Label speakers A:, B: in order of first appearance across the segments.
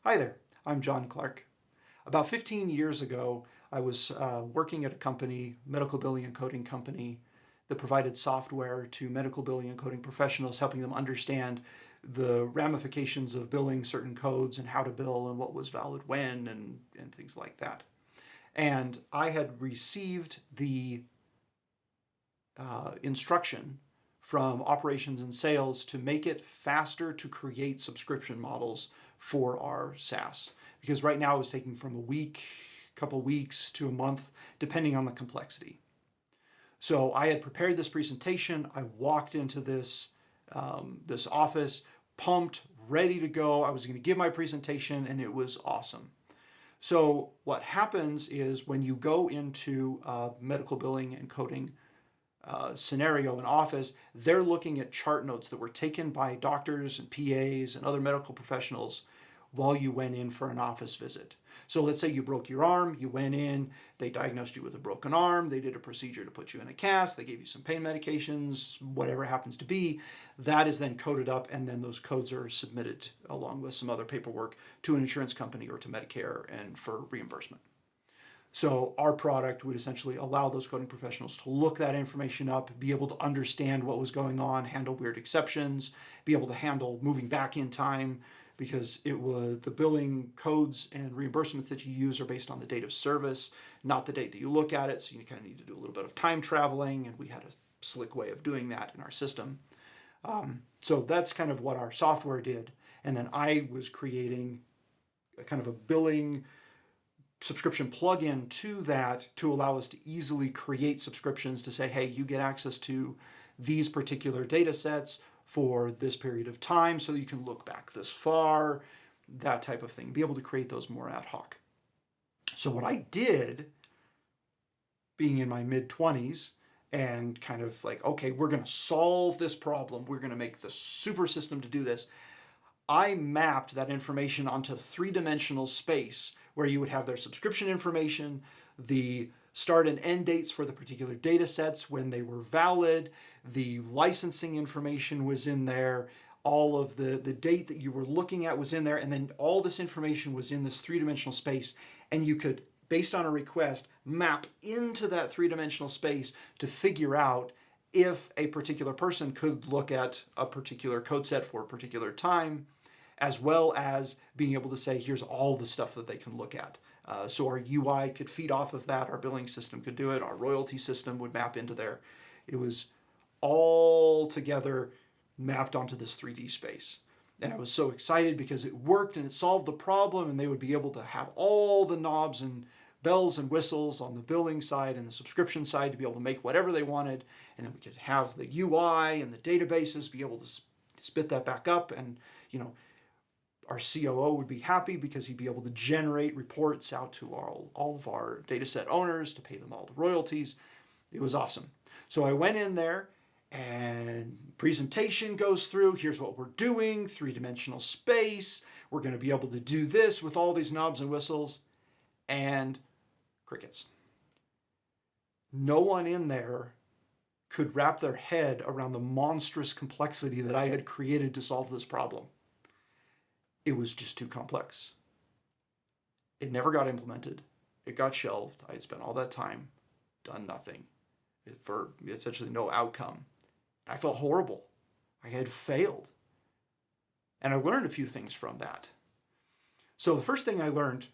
A: Hi there, I'm John Clark. About 15 years ago, I was working at a company, medical billing and coding company, that provided software to medical billing and coding professionals, helping them understand the ramifications of billing certain codes and how to bill and what was valid when and things like that. And I had received the instruction from operations and sales to make it faster to create subscription models for our SaaS. Because right now it was taking from a week, couple weeks to a month, depending on the complexity. So I had prepared this presentation. I walked into this office, pumped, ready to go. I was going to give my presentation, and it was awesome. So what happens is when you go into medical billing and coding scenario in office, they're looking at chart notes that were taken by doctors and PAs and other medical professionals while you went in for an office visit. So let's say you broke your arm, you went in, they diagnosed you with a broken arm, they did a procedure to put you in a cast, they gave you some pain medications, whatever it happens to be. That is then coded up, and then those codes are submitted along with some other paperwork to an insurance company or to Medicare and for reimbursement. So our product would essentially allow those coding professionals to look that information up, be able to understand what was going on, handle weird exceptions, be able to handle moving back in time, because it was the billing codes and reimbursements that you use are based on the date of service, not the date that you look at it. So you kind of need to do a little bit of time traveling, and we had a slick way of doing that in our system. So that's kind of what our software did. And then I was creating a kind of a billing subscription plugin to that to allow us to easily create subscriptions to say, hey, you get access to these particular data sets for this period of time so you can look back this far, that type of thing, be able to create those more ad hoc. So what I did, being in my mid-20s and kind of like, okay, we're going to solve this problem, we're going to make the super system to do this, I mapped that information onto three-dimensional space where you would have their subscription information, the start and end dates for the particular data sets when they were valid, the licensing information was in there, all of the date that you were looking at was in there, and then all this information was in this three-dimensional space, and you could, based on a request, map into that three-dimensional space to figure out if a particular person could look at a particular code set for a particular time, as well as being able to say, here's all the stuff that they can look at. So our UI could feed off of that, our billing system could do it, our royalty system would map into there. It was all together mapped onto this 3D space. And I was so excited because it worked and it solved the problem, and they would be able to have all the knobs and bells and whistles on the billing side and the subscription side to be able to make whatever they wanted. And then we could have the UI and the databases be able to spit that back up, and our COO would be happy because he'd be able to generate reports out to all of our data set owners to pay them all the royalties. It was awesome. So I went in there, and presentation goes through. Here's what we're doing, three-dimensional space. We're going to be able to do this with all these knobs and whistles, and crickets. No one in there could wrap their head around the monstrous complexity that I had created to solve this problem. It was just too complex. It never got implemented. It got shelved. I had spent all that time, done nothing, for essentially no outcome. I felt horrible. I had failed. And I learned a few things from that. So the first thing I learned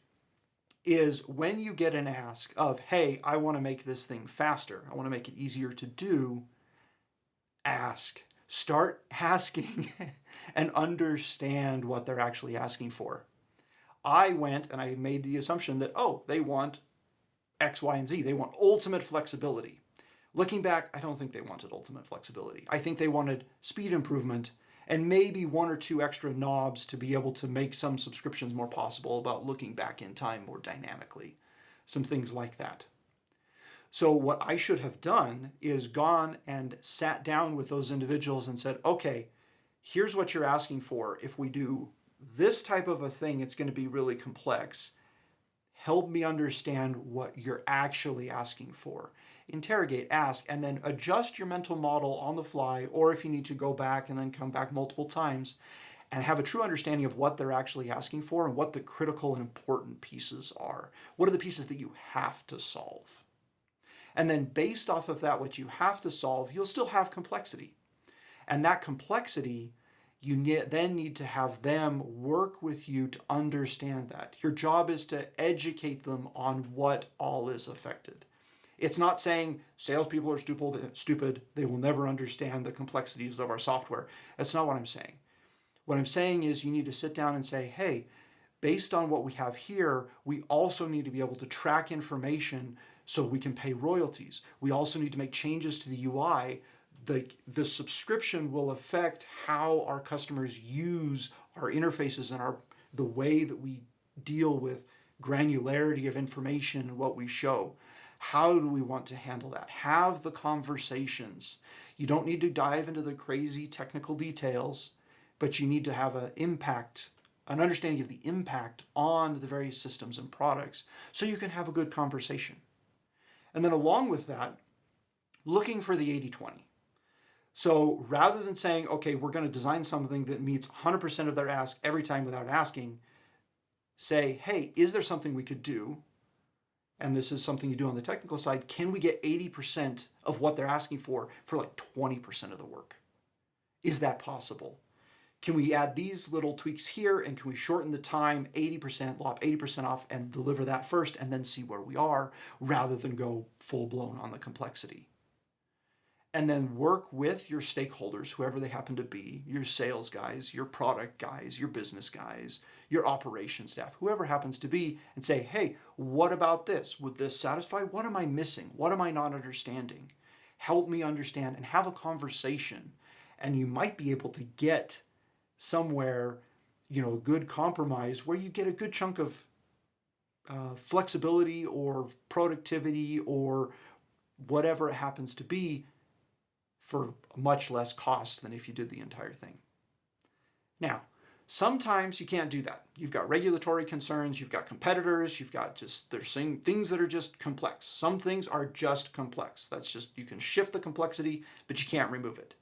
A: is when you get an ask of, hey, I want to make this thing faster, I want to make it easier to do, ask. Start asking and understand what they're actually asking for. I went and I made the assumption that, they want X, Y, and Z. They want ultimate flexibility. Looking back, I don't think they wanted ultimate flexibility. I think they wanted speed improvement and maybe one or two extra knobs to be able to make some subscriptions more possible about looking back in time more dynamically. Some things like that. So what I should have done is gone and sat down with those individuals and said, okay, here's what you're asking for. If we do this type of a thing, it's going to be really complex. Help me understand what you're actually asking for. Interrogate, ask, and then adjust your mental model on the fly, or if you need to go back and then come back multiple times, and have a true understanding of what they're actually asking for and what the critical and important pieces are. What are the pieces that you have to solve? And then based off of that, what you have to solve, you'll still have complexity. And that complexity, you then need to have them work with you to understand that. Your job is to educate them on what all is affected. It's not saying salespeople are stupid, they will never understand the complexities of our software. That's not what I'm saying. What I'm saying is you need to sit down and say, hey, based on what we have here, we also need to be able to track information so we can pay royalties. We also need to make changes to the UI. The subscription will affect how our customers use our interfaces and the way that we deal with granularity of information and what we show. How do we want to handle that? Have the conversations. You don't need to dive into the crazy technical details, but you need to have an understanding of the impact on the various systems and products so you can have a good conversation. And then along with that, looking for the 80-20. So rather than saying, okay, we're going to design something that meets 100% of their ask every time without asking, say, hey, is there something we could do? And this is something you do on the technical side. Can we get 80% of what they're asking for like 20% of the work? Is that possible? Can we add these little tweaks here, and can we shorten the time 80%, lop 80% off, and deliver that first and then see where we are, rather than go full blown on the complexity? And then work with your stakeholders, whoever they happen to be, your sales guys, your product guys, your business guys, your operations staff, whoever happens to be, and say, hey, what about this? Would this satisfy? What am I missing? What am I not understanding? Help me understand, and have a conversation. And you might be able to get somewhere, a good compromise where you get a good chunk of flexibility or productivity or whatever it happens to be for much less cost than if you did the entire thing. Now, sometimes you can't do that. You've got regulatory concerns, you've got competitors, there's things that are just complex. Some things are just complex. That's just, you can shift the complexity, but you can't remove it.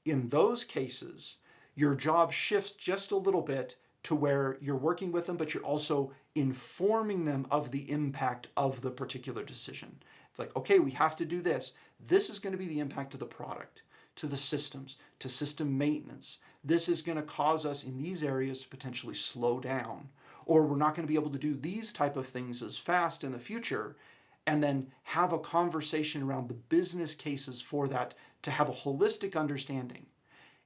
A: In those cases, your job shifts just a little bit to where you're working with them, but you're also informing them of the impact of the particular decision. It's like, okay, we have to do this. This is going to be the impact to the product, to the systems, to system maintenance. This is going to cause us in these areas to potentially slow down, or we're not going to be able to do these type of things as fast in the future, and then have a conversation around the business cases for that to have a holistic understanding.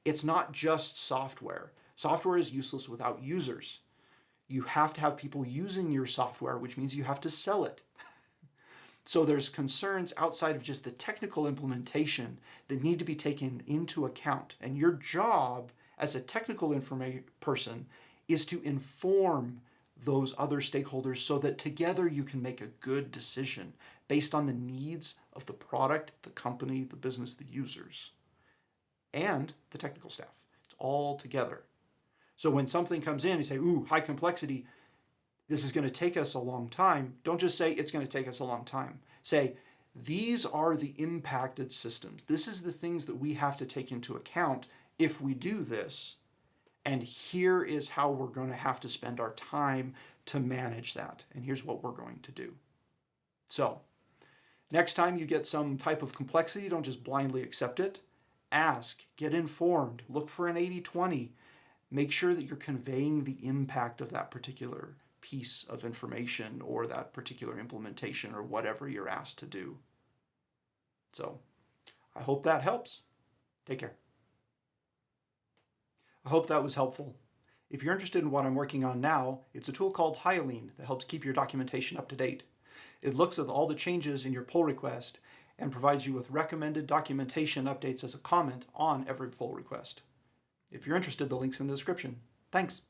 A: It's not just software. Software is useless without users. You have to have people using your software, which means you have to sell it. So there's concerns outside of just the technical implementation that need to be taken into account. And your job as a technical person is to inform those other stakeholders so that together you can make a good decision based on the needs of the product, the company, the business, the users, and the technical staff. It's all together. So when something comes in, you say, ooh, high complexity, this is going to take us a long time. Don't just say it's going to take us a long time. Say, these are the impacted systems. This is the things that we have to take into account if we do this. And here is how we're going to have to spend our time to manage that. And here's what we're going to do. So next time you get some type of complexity, don't just blindly accept it. Ask, get informed, look for an 80-20. Make sure that you're conveying the impact of that particular piece of information or that particular implementation or whatever you're asked to do. So I hope that helps. Take care. I hope that was helpful. If you're interested in what I'm working on now, it's a tool called Hyaline that helps keep your documentation up to date. It looks at all the changes in your pull request and provides you with recommended documentation updates as a comment on every pull request. If you're interested, the link's in the description. Thanks.